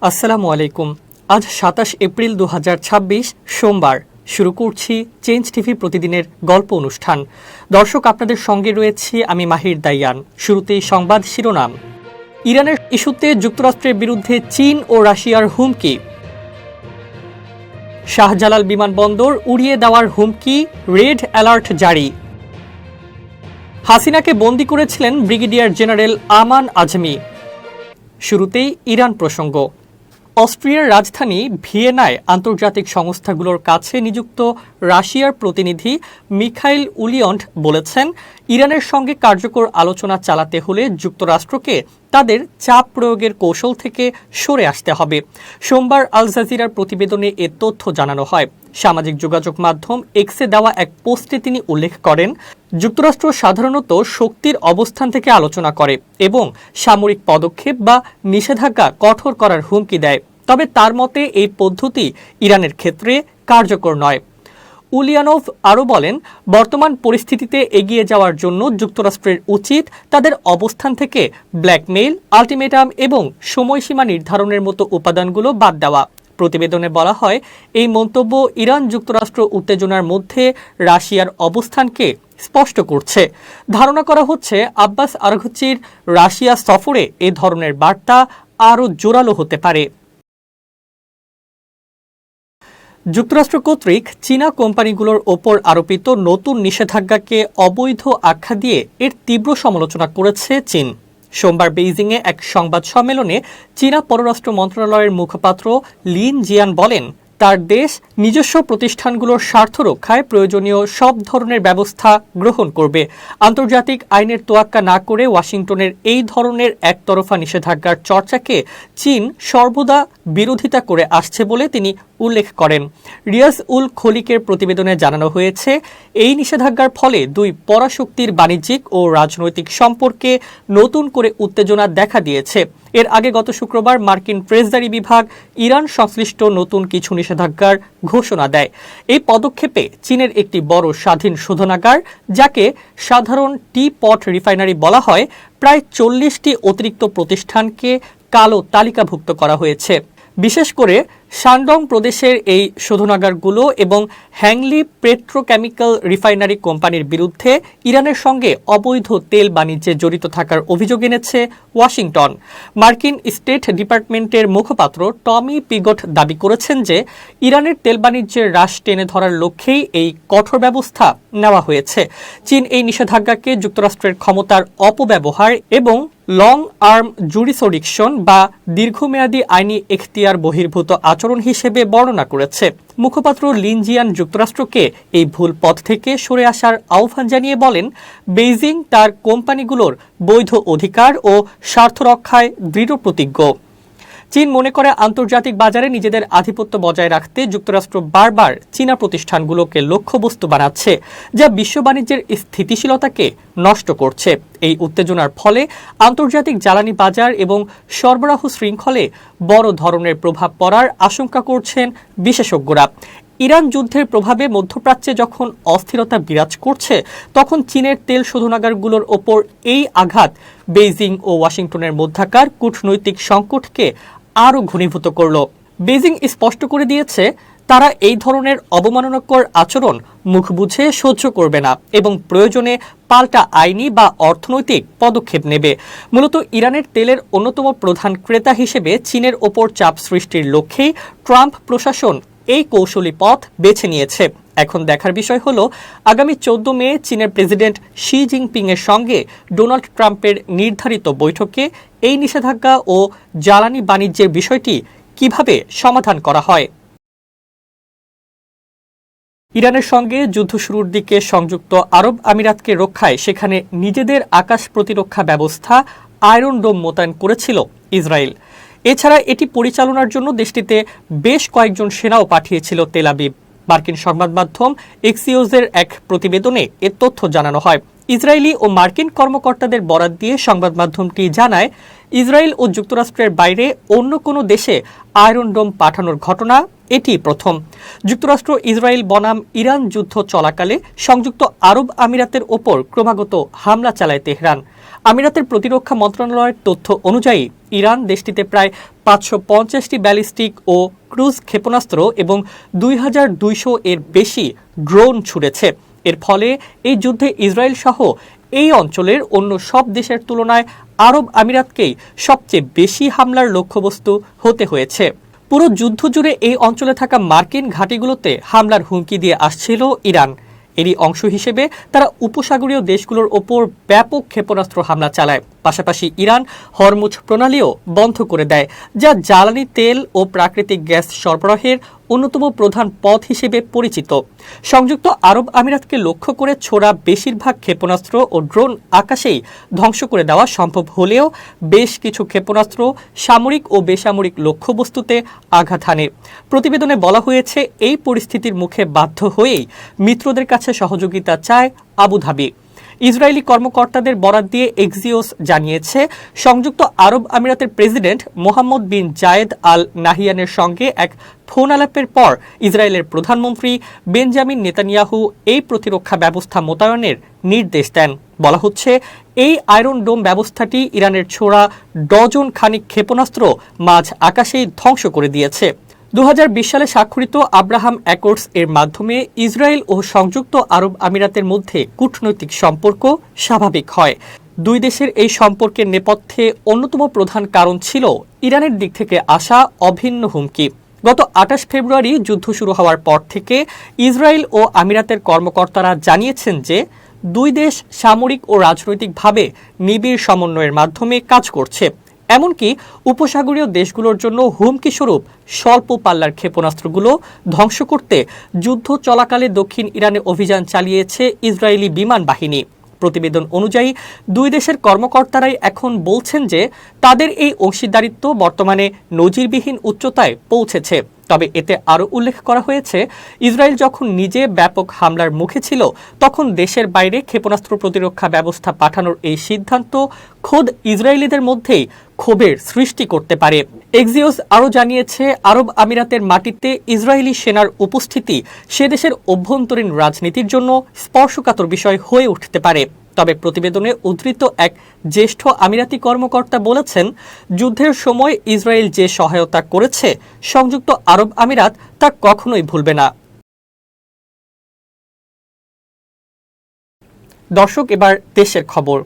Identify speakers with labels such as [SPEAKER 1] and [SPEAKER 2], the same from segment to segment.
[SPEAKER 1] আসসালামু আলাইকুম। আজ ২৭ এপ্রিল ২০২৬ সোমবার। শুরু করছি চেঞ্জ টিভি প্রতিদিনের গল্প অনুষ্ঠান। দর্শক, আপনাদের সঙ্গে রয়েছি আমি মাহির দাইয়ান। শুরুতেই সংবাদ শিরোনাম। ইরানের ইস্যুতে যুক্তরাষ্ট্রের বিরুদ্ধে চীন ও রাশিয়ার হুমকি। শাহজালাল বিমানবন্দর উড়িয়ে দেওয়ার হুমকি, রেড অ্যালার্ট জারি। হাসিনাকে বন্দী করেছিলেন ব্রিগেডিয়ার জেনারেল আমান আজমি। শুরুতেই ইরান প্রসঙ্গ। অস্ট্রিয়ার রাজধানী ভিয়েনায় আন্তর্জাতিক সংস্থাগুলোর কাছে নিযুক্ত রাশিয়ার প্রতিনিধি মিখাইল উলিয়ন্ট বলেছেন, ইরানের সঙ্গে কার্যকর আলোচনা চালাতে হলে যুক্তরাষ্ট্রকে তাদের চাপ প্রয়োগের কৌশল থেকে সরে আসতে হবে। সোমবার আল জাজিরার প্রতিবেদনে এ তথ্য জানানো হয়। সামাজিক যোগাযোগ মাধ্যম এক্সে দেওয়া এক পোস্টে তিনি উল্লেখ করেন, যুক্তরাষ্ট্র সাধারণত শক্তির অবস্থান থেকে আলোচনা করে এবং সামরিক পদক্ষেপ বা নিষেধাজ্ঞা কঠোর করার হুমকি দেয়। তবে তার মতে এই পদ্ধতি ইরানের ক্ষেত্রে কার্যকর নয়। উলিয়ানোভ আরও বলেন, বর্তমান পরিস্থিতিতে এগিয়ে যাওয়ার জন্য যুক্তরাষ্ট্রের উচিত তাদের অবস্থান থেকে ব্ল্যাকমেইল, আলটিমেটাম এবং সময়সীমা নির্ধারণের মতো উপাদানগুলো বাদ দেওয়া। প্রতিবেদনে বলা হয়, এই মন্তব্য ইরান যুক্তরাষ্ট্র উত্তেজনার মধ্যে রাশিয়ার অবস্থানকে স্পষ্ট করছে। ধারণা করা হচ্ছে আব্বাস আরাঘচির রাশিয়া সফরে এ ধরনের বার্তা আরও জোরালো হতে পারে। যুক্তরাষ্ট্র কর্তৃক চীনা কোম্পানিগুলোর ওপর আরোপিত নতুন নিষেধাজ্ঞাকে অবৈধ আখ্যা দিয়ে এর তীব্র সমালোচনা করেছে চীন। সোমবার বেইজিংয়ে এক সংবাদ সম্মেলনে চীনা পররাষ্ট্র মন্ত্রণালয়ের মুখপাত্র লিন জিয়ান বলেন, তার দেশ নিজস্ব প্রতিষ্ঠানগুলোর স্বার্থ রক্ষায় প্রয়োজনীয় সব ধরনের ব্যবস্থা গ্রহণ করবে। আন্তর্জাতিক আইনের তোয়াক্কা না করে ওয়াশিংটনের এই ধরনের একতরফা নিষেধাজ্ঞার চর্চাকে চীন সর্বদা বিরোধিতা করে আসছে বলে তিনি উল্লেখ করেন। রিয়াজ উল খলিকের প্রতিবেদনে জানানো হয়েছে, এই নিষেধাজ্ঞার ফলে দুই পরাশক্তির বাণিজ্যিক ও রাজনৈতিক সম্পর্কে নতুন করে উত্তেজনা দেখা দিয়েছে। এর আগে গত শুক্রবার মার্কিন ট্রেজারি বিভাগ ইরান সংশ্লিষ্ট নতুন কিছু নিষেধাজ্ঞার ঘোষণা দেয়। এই পদক্ষেপে চীনের একটি বড় স্বাধীন শোধনাগার, যাকে সাধারণ টি পট রিফাইনারি বলা হয়, প্রায় 40টি অতিরিক্ত প্রতিষ্ঠানকে কালো তালিকাভুক্ত করা হয়েছে। বিশেষ করে শানডং প্রদেশের এই শোধনাগারগুলো এবং হ্যাংলি পেট্রোকেমিক্যাল রিফাইনারি কোম্পানির বিরুদ্ধে ইরানের সঙ্গে অবৈধ তেল বাণিজ্যে জড়িত থাকার অভিযোগ এনেছে ওয়াশিংটন। মার্কিন স্টেট ডিপার্টমেন্টের মুখপাত্র টমি পিগট দাবি করেছেন যে ইরানের তেল বাণিজ্যের হ্রাস টেনে ধরার লক্ষ্যেই এই কঠোর ব্যবস্থা নেওয়া হয়েছে। চীন এই নিষেধাজ্ঞাকে যুক্তরাষ্ট্রের ক্ষমতার অপব্যবহার এবং লং আর্ম জুরিসডিকশন বা দীর্ঘমেয়াদী আইনি এখতিয়ার বহির্ভূত আচরণ হিসেবে বর্ণনা করেছে। মুখপাত্র লিন জিয়ান যুক্তরাষ্ট্রকে এই ভুল পথ থেকে সরে আসার আহ্বান জানিয়ে বলেন, বেইজিং তার কোম্পানিগুলোর বৈধ অধিকার ও স্বার্থ রক্ষায় দৃঢ় প্রতিজ্ঞ। চীন মনে করে আন্তর্জাতিক বাজারে নিজেদের আধিপত্য বজায় রাখতে যুক্তরাষ্ট্র বারবার চীনা প্রতিষ্ঠানগুলোকে লক্ষ্যবস্তু বানাচ্ছে, যা বিশ্ব বাণিজ্যের স্থিতিশীলতাকে নষ্ট করছে। এই উত্তেজনার ফলে আন্তর্জাতিক জ্বালানি বাজার এবং সরবরাহ শৃঙ্খলে বড় ধরনের প্রভাব পড়ার আশঙ্কা করছেন বিশেষজ্ঞরা। ইরান যুদ্ধের প্রভাবে মধ্যপ্রাচ্যে যখন অস্থিরতা বিরাজ করছে, তখন চীনের তেল শোধনাগারগুলোর ওপর এই আঘাত বেইজিং ও ওয়াশিংটনের মধ্যকার কূটনৈতিক সংকটকে আরও ঘনীভূত করল। বেইজিং স্পষ্ট করে দিয়েছে, তারা এই ধরনের অবমাননাকর আচরণ মুখ বুঝে সহ্য করবে না এবং প্রয়োজনে পাল্টা আইনি বা অর্থনৈতিক পদক্ষেপ নেবে। মূলত ইরানের তেলের অন্যতম প্রধান ক্রেতা হিসেবে চীনের ওপর চাপ সৃষ্টির লক্ষ্যেই ট্রাম্প প্রশাসন এই কৌশলী পথ বেছে নিয়েছে। এখন দেখার বিষয় হল, আগামী 14 মে চীনের প্রেসিডেন্ট শি জিনপিং এর সঙ্গে ডোনাল্ড ট্রাম্পের নির্ধারিত বৈঠকে এই নিষেধাজ্ঞা ও জ্বালানি বাণিজ্যের বিষয়টি কিভাবে সমাধান করা হয়। ইরানের সঙ্গে যুদ্ধ শুরুর দিকে সংযুক্ত আরব আমিরাতকে রক্ষায় সেখানে নিজেদের আকাশ প্রতিরক্ষা ব্যবস্থা আয়রন ডোম মোতায়েন করেছিল ইসরায়েল। এছাড়া এটি পরিচালনার জন্য দেশটিতে বেশ কয়েকজন সেনাও পাঠিয়েছিল তেল আবিব। মার্কিন সংবাদ মাধ্যম এক্সিওসের এক প্রতিবেদনে এ তথ্য জানানো হয়। ইসরায়েলি ও মার্কিন কর্মকর্তাদের বরাত দিয়ে সংবাদ মাধ্যমটি জানায়, ইসরায়েল ও যুক্তরাষ্ট্রের বাইরে অন্য কোনো দেশে আয়রন ডোম পাঠানোর ঘটনা এটি প্রথম। যুক্তরাষ্ট্র ইসরায়েল বনাম ইরান যুদ্ধ চলাকালে সংযুক্ত আরব আমিরাতের ওপর ক্রমাগত হামলা চালায় তেহরান। আমিরাতের প্রতিরক্ষা মন্ত্রণালয়ের তথ্য অনুযায়ী ইরান দেশটিতে প্রায় 550টি ব্যালিস্টিক ও ক্রুজ ক্ষেপণাস্ত্র এবং 2200 এর বেশি ড্রোন ছুড়েছে। এর ফলে এই যুদ্ধে ইসরায়েল সহ এই অঞ্চলের অন্য সব দেশের তুলনায় আরব আমিরাতকেই সবচেয়ে বেশি হামলার লক্ষ্যবস্তু হতে হয়েছে। পুরো যুদ্ধ জুড়ে এই অঞ্চলে থাকা মার্কিন ঘাঁটিগুলোতে হামলার হুমকি দিয়ে আসছিল ইরান। এরই অংশ হিসেবে তারা উপসাগরীয় দেশগুলোর ওপর ব্যাপক ক্ষেপণাস্ত্র হামলা চালায়। পাশাপাশি ইরান হরমুজ প্রণালীও বন্ধ করে দেয়, যা জ্বালানি তেল ও প্রাকৃতিক গ্যাস সরবরাহের অন্যতম প্রধান পথ হিসেবে পরিচিত। সংযুক্ত আরব আমিরাতকে লক্ষ্য করে ছোড়া বেশিরভাগ ক্ষেপণাস্ত্র ও ড্রোন আকাশেই ধ্বংস করে দেওয়া সম্ভব হলেও বেশ কিছু ক্ষেপণাস্ত্র সামরিক ও বেসামরিক লক্ষ্যবস্তুতে আঘাত হানে। প্রতিবেদনে বলা হয়েছে, এই পরিস্থিতির মুখে বাধ্য হয়েই মিত্রদের কাছে সহযোগিতা চায় আবুধাবি। ইসরায়েলি কর্মকর্তাদের বরাত দিয়ে এক্সিওস জানিয়েছে, সংযুক্ত আরব আমিরাতের প্রেসিডেন্ট মোহাম্মদ বিন জায়েদ আল নাহিয়ানের সঙ্গে এক ফোন আলাপের পর ইসরায়েলের প্রধানমন্ত্রী বেঞ্জামিন নেতানিয়াহু এই প্রতিরক্ষা ব্যবস্থা মোতায়েনের নির্দেশ দেন। বলা হচ্ছে, এই আয়রন ডোম ব্যবস্থাটি ইরানের ছোড়া ডজন খানিক ক্ষেপণাস্ত্র মাঝ আকাশেই ধ্বংস করে দিয়েছে। 2020 সালে স্বাক্ষরিত আব্রাহাম অ্যাকর্ডস এর মাধ্যমে ইসরায়েল ও সংযুক্ত আরব আমিরাতের মধ্যে কূটনৈতিক সম্পর্ক স্বাভাবিক হয়। দুই দেশের এই সম্পর্কের নেপথ্যে অন্যতম প্রধান কারণ ছিল ইরানের দিক থেকে আসা অভিন্ন হুমকি। গত 28 ফেব্রুয়ারি যুদ্ধ শুরু হওয়ার পর থেকে ইসরায়েল ও আমিরাতের কর্মকর্তারা জানিয়েছেন যে দুই দেশ সামরিক ও রাজনৈতিকভাবে নিবিড় সমন্বয়ের মাধ্যমে কাজ করছে। এমনকি উপসাগরীয় দেশগুলোর জন্য হুমকি স্বরূপ স্বল্প পাল্লার ক্ষেপণাস্ত্রগুলো ধ্বংস করতে যুদ্ধ চলাকালে দক্ষিণ ইরানে অভিযান চালিয়েছে ইসরায়েলি বিমান বাহিনী। প্রতিবেদন অনুযায়ী দুই দেশের কর্মকর্তারাই এখন বলছেন যে তাদের এই অংশীদারিত্ব বর্তমানে নজিরবিহীন উচ্চতায় পৌঁছেছে। তবে এতে আরও উল্লেখ করা হয়েছে, ইসরায়েল যখন নিজে ব্যাপক হামলার মুখে ছিল তখন দেশের বাইরে ক্ষেপণাস্ত্র প্রতিরক্ষা ব্যবস্থা পাঠানোর এই সিদ্ধান্ত খোদ ইসরায়েলিদের মধ্যেই ক্ষোভের সৃষ্টি করতে পারে। এক্সিওস আরও জানিয়েছে, আরব আমিরাতের মাটিতে ইসরায়েলি সেনার উপস্থিতি সে দেশের অভ্যন্তরীণ রাজনীতির জন্য স্পর্শকাতর বিষয় হয়ে উঠতে পারে। তবে প্রতিবেদনে উদ্ধৃত এক জ্যেষ্ঠ আমিরাতি কর্মকর্তা বলেছেন, যুদ্ধের সময় ইসরায়েল যে সহায়তা করেছে সংযুক্ত আরব আমিরাত তা কখনোই ভুলবে না। দর্শক, এবার দেশের খবর।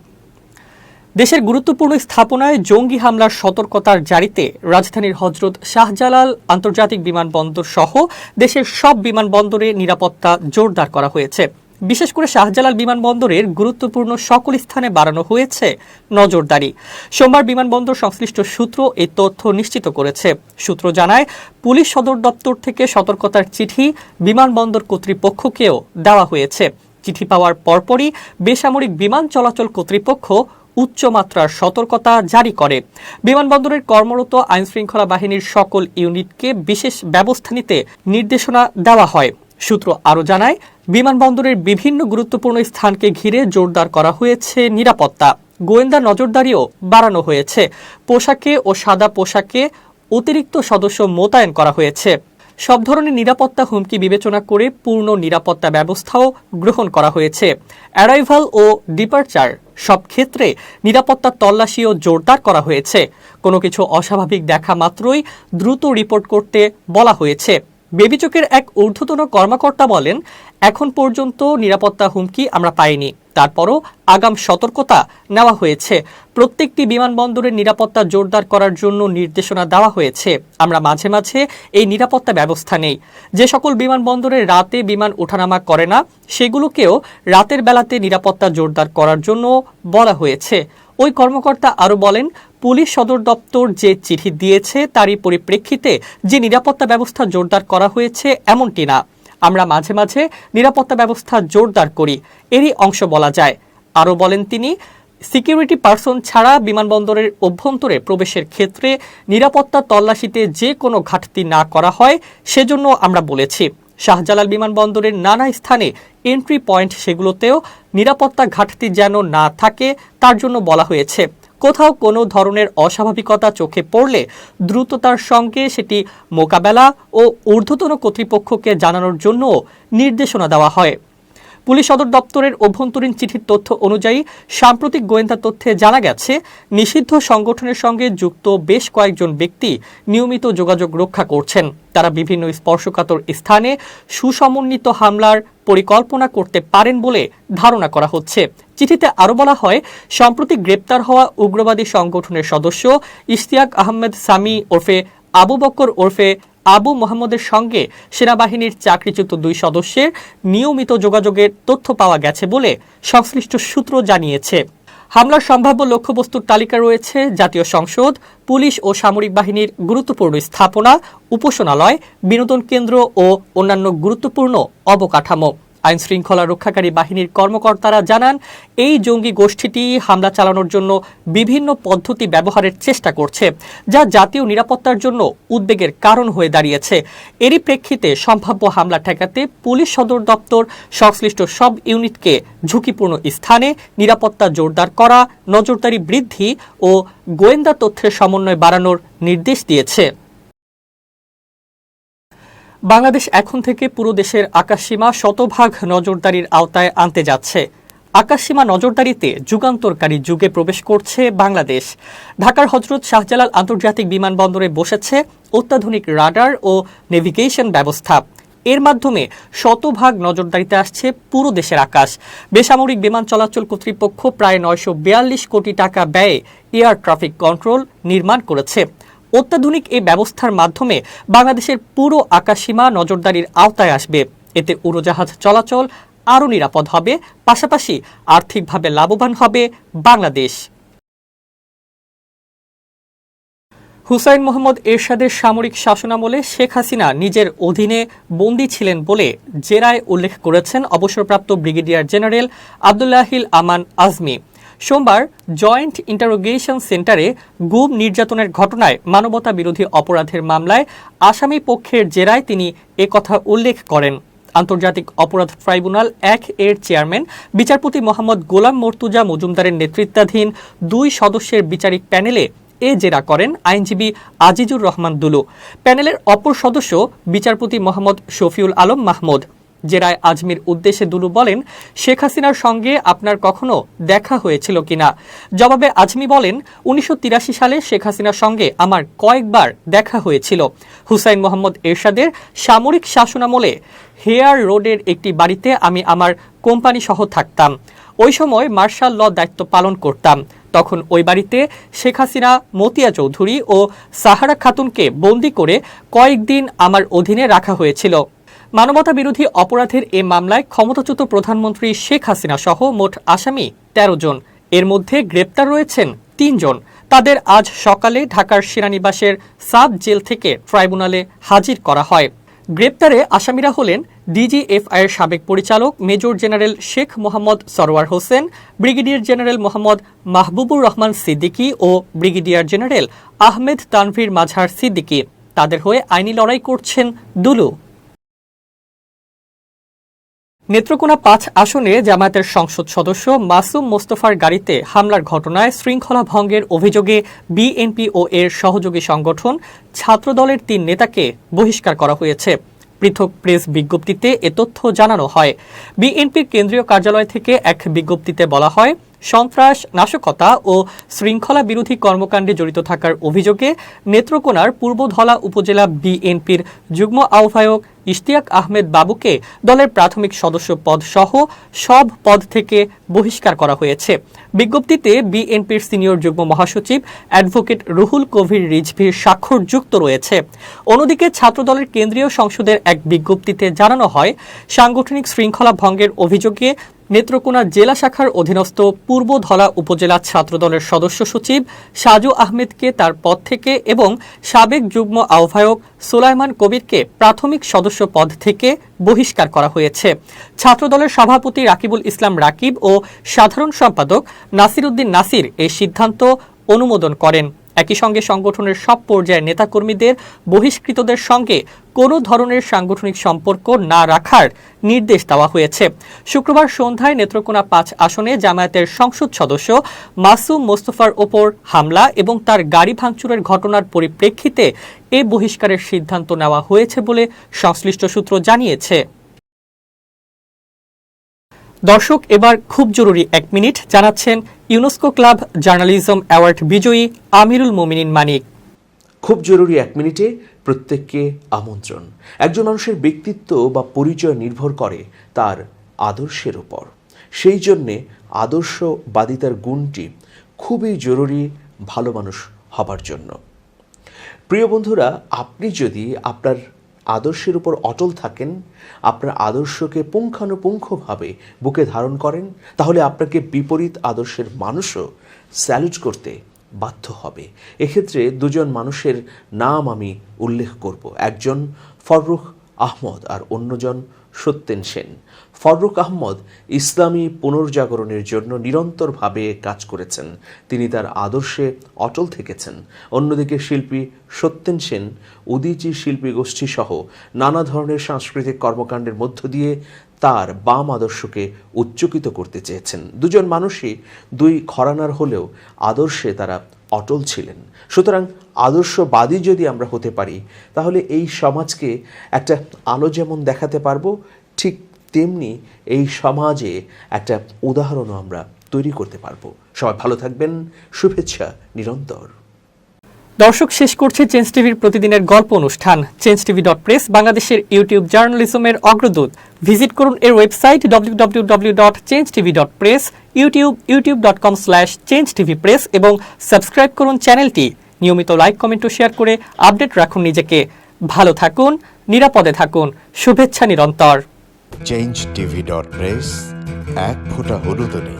[SPEAKER 1] দেশের গুরুত্বপূর্ণ স্থাপনায় জঙ্গি হামলার সতর্কতার জারিতে রাজধানীর হজরত শাহজালাল আন্তর্জাতিক বিমানবন্দর সহ দেশের সব বিমানবন্দরে নিরাপত্তা জোরদার করা হয়েছে। বিশেষ করে শাহজালাল বিমানবন্দরের গুরুত্বপূর্ণ সকল স্থানে বাড়ানো হয়েছে নজরদারি। সোমবার বিমানবন্দর সংশ্লিষ্ট সূত্র এই তথ্য নিশ্চিত করেছে। সূত্র জানায়, পুলিশ সদর দপ্তর থেকে সতর্কতার চিঠি বিমানবন্দর কর্তৃপক্ষকেও দেওয়া হয়েছে। চিঠি পাওয়ার পরপরই বেসামরিক বিমান চলাচল কর্তৃপক্ষ উচ্চমাত্রার সতর্কতা জারি করে। বিমানবন্দরের কর্মরত আইনশৃঙ্খলা বাহিনীর সকল ইউনিটকে বিশেষ ব্যবস্থা নিতে নির্দেশনা দেওয়া হয়। সূত্র আরও জানায়, বিমানবন্দরের বিভিন্ন গুরুত্বপূর্ণ স্থানকে ঘিরে জোরদার করা হয়েছে নিরাপত্তা। গোয়েন্দা নজরদারিও বাড়ানো হয়েছে। পোশাকে ও সাদা পোশাকে অতিরিক্ত সদস্য মোতায়েন করা হয়েছে। সব ধরনের নিরাপত্তা হুমকি বিবেচনা করে পূর্ণ নিরাপত্তা ব্যবস্থাও গ্রহণ করা হয়েছে। অ্যারাইভাল ও ডিপারচার সব ক্ষেত্রে নিরাপত্তা তল্লাশিও জোরদার করা হয়েছে। কোনো কিছু অস্বাভাবিক দেখা মাত্রই দ্রুত রিপোর্ট করতে বলা হয়েছে। বেবিচকের এক ঊর্ধ্বতন কর্মকর্তা বলেন, এখন পর্যন্ত নিরাপত্তা হুমকি আমরা পাইনি, তারপরও আগাম সতর্কতা নেওয়া হয়েছে। প্রত্যেকটি বিমানবন্দরের নিরাপত্তা জোরদার করার জন্য নির্দেশনা দেওয়া হয়েছে। আমরা মাঝে মাঝে এই নিরাপত্তা ব্যবস্থা নেই। যে সকল বিমানবন্দরে রাতে বিমান ওঠানামা করে না সেগুলোকেও রাতের বেলাতে নিরাপত্তা জোরদার করার জন্য বলা হয়েছে। ওই কর্মকর্তা আরও বলেন, পুলিশ সদর দপ্তর যে চিঠি দিয়েছে তারই পরিপ্রেক্ষিতে যে নিরাপত্তা ব্যবস্থা জোরদার করা হয়েছে এমনটি না। আমরা মাঝে মাঝে নিরাপত্তা ব্যবস্থা জোরদার করি, এরই অংশ বলা যায়। আরও বলেন তিনি, সিকিউরিটি পার্সন ছাড়া বিমানবন্দরের অভ্যন্তরে প্রবেশের ক্ষেত্রে নিরাপত্তা তল্লাশিতে যে কোনো ঘাটতি না করা হয় সেজন্য আমরা বলেছি। শাহজালাল বিমানবন্দরের নানা স্থানে এন্ট্রি পয়েন্ট সেগুলোতেও নিরাপত্তা ঘাটতি যেন না থাকে তার জন্য বলা হয়েছে। কোথাও কোনো ধরনের অস্বাভাবিকতা চোখে পড়লে দ্রুততার সঙ্গে সেটি মোকাবেলা ও ঊর্ধ্বতন কর্তৃপক্ষকে জানানোর জন্য নির্দেশনা দেওয়া হয়। পুলিশ সদর দপ্তরের অভ্যন্তরীণ চিঠির তথ্য অনুযায়ী সাম্প্রতিক গোয়েন্দা তথ্যে জানা গেছে, নিষিদ্ধ সংগঠনের সঙ্গে যুক্ত বেশ কয়েকজন ব্যক্তি নিয়মিত যোগাযোগ রক্ষা করছেন। তারা বিভিন্ন স্পর্শকাতর স্থানে সুসমন্বিত হামলার পরিকল্পনা করতে পারেন বলে ধারণা করা হচ্ছে। চিঠিতে আরও বলা হয়, সম্প্রতি গ্রেপ্তার হওয়া উগ্রবাদী সংগঠনের সদস্য ইশতিয়াক আহমেদ সামি ওরফে আবু বকর ওরফে আবু মোহাম্মদের সঙ্গে সেনাবাহিনীর চাকরিচ্যুত 2 সদস্যের নিয়মিত যোগাযোগের তথ্য পাওয়া গেছে বলে সংশ্লিষ্ট সূত্র জানিয়েছে। হামলার সম্ভাব্য লক্ষ্যবস্তুর তালিকা রয়েছে জাতীয় সংসদ, পুলিশ ও সামরিক বাহিনীর গুরুত্বপূর্ণ স্থাপনা, উপাসনালয়, বিনোদন কেন্দ্র ও অন্যান্য গুরুত্বপূর্ণ অবকাঠামো। আইন শৃঙ্খলা রক্ষাকারী বাহিনীর কর্মকর্তারা জানান, এই জঙ্গি গোষ্ঠীটি হামলা চালানোর জন্য বিভিন্ন পদ্ধতি ব্যবহারের চেষ্টা করছে, যা জাতীয় নিরাপত্তার জন্য উদ্বেগের কারণ হয়ে দাঁড়িয়েছে। এরই প্রেক্ষিতে সম্ভাব্য হামলা ঠেকাতে পুলিশ সদর দপ্তর সংশ্লিষ্ট সব ইউনিটকে ঝুঁকিপূর্ণ স্থানে নিরাপত্তা জোরদার করা, নজরদারি বৃদ্ধি ও গোয়েন্দা তথ্যের সমন্বয় বাড়ানোর নির্দেশ দিয়েছে। বাংলাদেশ এখন থেকে পুরো দেশের আকাশসীমা শতভাগ নজরদারির আওতায় আনতে যাচ্ছে। আকাশসীমা নজরদারিতে যুগান্তরকারী যুগে প্রবেশ করছে বাংলাদেশ। ঢাকার হযরত শাহজালাল আন্তর্জাতিক বিমানবন্দরে বসেছে অত্যাধুনিক রাডার ও নেভিগেশন ব্যবস্থা। এর মাধ্যমে শতভাগ নজরদারিতে আসছে পুরো দেশের আকাশ। বেসামরিক বিমান চলাচল কর্তৃপক্ষ প্রায় 942 কোটি টাকা ব্যয়ে এয়ার ট্রাফিক কন্ট্রোল নির্মাণ করেছে। অত্যাধুনিক এই ব্যবস্থার মাধ্যমে বাংলাদেশের পুরো আকাশসীমা নজরদারির আওতায় আসবে। এতে উড়োজাহাজ চলাচল আরও নিরাপদ হবে, পাশাপাশি আর্থিকভাবে লাভবান হবে বাংলাদেশ। হুসাইন মোহাম্মদ এরশাদের সামরিক শাসনামলে শেখ হাসিনা নিজের অধীনে বন্দী ছিলেন বলে জেরায় উল্লেখ করেছেন অবসরপ্রাপ্ত ব্রিগেডিয়ার জেনারেল আব্দুল্লাহিল আমান আজমি। সোমবার জয়েন্ট ইন্টারোগেশন সেন্টারে গুম নির্যাতনের ঘটনায় মানবতা বিরোধী অপরাধের মামলায় আসামি পক্ষের জেরায় তিনি একথা উল্লেখ করেন। আন্তর্জাতিক অপরাধ ট্রাইব্যুনাল 1 এর চেয়ারম্যান বিচারপতি মোহাম্মদ গোলাম মর্তুজা মজুমদারের নেতৃত্বাধীন 2 সদস্যের বিচারিক প্যানেলে এ জেরা করেন আইনজীবী আজিজুর রহমান দুলু। প্যানেলের অপর সদস্য বিচারপতি মোহাম্মদ শফিউল আলম মাহমুদ। জেরায় আজমির উদ্দেশ্যে দুলু বলেন, শেখ হাসিনার সঙ্গে আপনার কখনো দেখা হয়েছিল কিনা? জবাবে আজমি বলেন, 1983 সালে শেখ হাসিনার সঙ্গে আমার কয়েকবার দেখা হয়েছিল। হুসাইন মোহাম্মদ এরশাদের সামরিক শাসনামলে হেয়ার রোডের একটি বাড়িতে আমি আমার কোম্পানি সহ থাকতাম। ওই সময় মার্শাল ল দায়িত্ব পালন করতাম। তখন ওই বাড়িতে শেখ হাসিনা, মতিয়া চৌধুরী ও সাহারা খাতুনকে বন্দী করে কয়েকদিন আমার অধীনে রাখা হয়েছিল। মানবতা বিরোধী অপরাধের এ মামলায় ক্ষমতাচ্যুত প্রধানমন্ত্রী শেখ হাসিনা সহ মোট আসামি 13 জন। এর মধ্যে গ্রেপ্তার রয়েছেন 3 জন। তাদের আজ সকালে ঢাকার সেনানিবাসের সাব জেল থেকে ট্রাইব্যুনালে হাজির করা হয়। গ্রেপ্তারে আসামিরা হলেন ডিজিএফআই এর সাবেক পরিচালক major general Sheikh Mohammad Sarwar Hossain, brigadier general Mohammad Mahbubur Rahman Siddiqui ও ব্রিগেডিয়ার জেনারেল আহমেদ তানভীর মাঝহার সিদ্দিকী। তাদের হয়ে আইনি লড়াই করছেন দুলু। নেত্রকোনা 5 আসনে জামায়াতের সংসদ সদস্য মাসুম মোস্তফার গাড়িতে হামলার ঘটনায় শৃঙ্খলা ভঙ্গের অভিযোগে বিএনপি ও এর সহযোগী সংগঠন ছাত্রদলের 3 নেতাকে বহিষ্কার করা হয়েছে। পৃথক প্রেস বিজ্ঞপ্তিতে এ তথ্য জানানো হয়। বিএনপির কেন্দ্রীয় কার্যালয় থেকে এক বিজ্ঞপ্তিতে বলা হয়, সন্ত্রাস, নাশকতা ও শৃঙ্খলা বিরোধী কর্মকাণ্ডে জড়িত থাকার অভিযোগে নেত্রকোনার পূর্বধলা উপজেলা বিএনপির যুগ্ম আহ্বায়ক ইশতিয়াক আহমেদ বাবুকে দলের প্রাথমিক সদস্য পদ সহ সব পদ থেকে বহিষ্কার করা হয়েছে। বিজ্ঞপ্তিতে বিএনপির সিনিয়র যুগ্ম মহাসচিব অ্যাডভোকেট রুহুল কবির রিজভীর স্বাক্ষর যুক্ত রয়েছে। অন্যদিকে ছাত্রদলের কেন্দ্রীয় সংসদের এক বিজ্ঞপ্তিতে জানানো হয়, সাংগঠনিক শৃঙ্খলা ভঙ্গের অভিযোগে নেত্রকোনা জেলা শাখার অধীনস্থ পূর্বধলা উপজেলা ছাত্রদলের সদস্য সচিব সাজু আহমেদকে তার পদ থেকে এবং সাবেক যুগ্ম আহ্বায়ক সুলাইমান কবিরকে প্রাথমিক সদস্য পদ থেকে বহিষ্কার করা হয়েছে। ছাত্রদলের সভাপতি রাকিবুল ইসলাম রাকিব ও সাধারণ সম্পাদক নাসির উদ্দিন নাসির এই সিদ্ধান্ত অনুমোদন করেন। একই সঙ্গে সংগঠনের সব পর্যায়ের নেতাকর্মীদের বহিষ্কৃতদের সঙ্গে কোনো ধরনের সাংগঠনিক সম্পর্ক না রাখার নির্দেশ দেওয়া হয়েছে। শুক্রবার সন্ধ্যায় নেত্রকোনা 5 আসনে জামায়াতের সংসদ সদস্য মাসুম মোস্তফার ওপর হামলা এবং তার গাড়ি ভাঙচুরের ঘটনার পরিপ্রেক্ষিতে এ বহিষ্কারের সিদ্ধান্ত নেওয়া হয়েছে বলে সংশ্লিষ্ট সূত্র জানিয়েছে। দর্শক, এবার খুব জরুরি 1 মিনিট জানাচ্ছেন ইউনেস্কো ক্লাব জার্নালিজম অ্যাওয়ার্ড বিজয়ী আমিরুল মোমিনিন মানিক।
[SPEAKER 2] খুব জরুরি 1 মিনিটে প্রত্যেককে আমন্ত্রণ। একজন মানুষের ব্যক্তিত্ব বা পরিচয় নির্ভর করে তার আদর্শের উপর। সেই জন্যে আদর্শবাদিতার গুণটি খুবই জরুরি ভালো মানুষ হবার জন্য। প্রিয় বন্ধুরা, আপনি যদি আপনার আদর্শের উপর অটল থাকেন, আপনার আদর্শকে পুঙ্খানুপুঙ্খভাবে বুকে ধারণ করেন, তাহলে আপনাকে বিপরীত আদর্শের মানুষও স্যালুট করতে বাধ্য হবে। এক্ষেত্রে দুজন মানুষের নাম আমি উল্লেখ করব। একজন ফররুখ আহমদ আর অন্যজন সত্যেন সেন। ফররুখ আহমদ ইসলামী পুনর্জাগরণের জন্য নিরন্তরভাবে কাজ করেছেন। তিনি তার আদর্শে অটল থেকেছেন। অন্যদিকে শিল্পী সত্যেন সেন উদীচী শিল্পী গোষ্ঠী সহ নানা ধরনের সাংস্কৃতিক কর্মকাণ্ডের মধ্য দিয়ে তার বাম আদর্শকে উচ্চকিত করতে চেয়েছেন। দুজন মানুষই দুই ঘরানার হলেও আদর্শে তারা অটল ছিলেন। সুতরাং আদর্শবাদী যদি আমরা হতে পারি, তাহলে এই সমাজকে একটা আলো যেমন দেখাতে পারবো, ঠিক তেমনি এই সমাজে একটা উদাহরণও আমরা তৈরি করতে পারবো। সবাই ভালো থাকবেন, শুভেচ্ছা নিরন্তর।
[SPEAKER 1] দর্শক, শেষ করছে চেঞ্জ টিভির প্রতিদিনের গল্প অনুষ্ঠান। changeTV.press বাংলাদেশের ইউটিউব জার্নালিজমের অগ্রদূত। ভিজিট করুন এর ওয়েবসাইট www.changetv.press, ইউটিউব youtube.com/changetvpress এবং সাবস্ক্রাইব করুন চ্যানেলটি। নিয়মিত লাইক, কমেন্ট ও শেয়ার করে আপডেট রাখুন নিজেকে। ভালো থাকুন, নিরাপদে থাকুন, শুভেচ্ছা নিরন্তর।
[SPEAKER 3] changetv.press, এক ফোঁটা হলুদও নেই।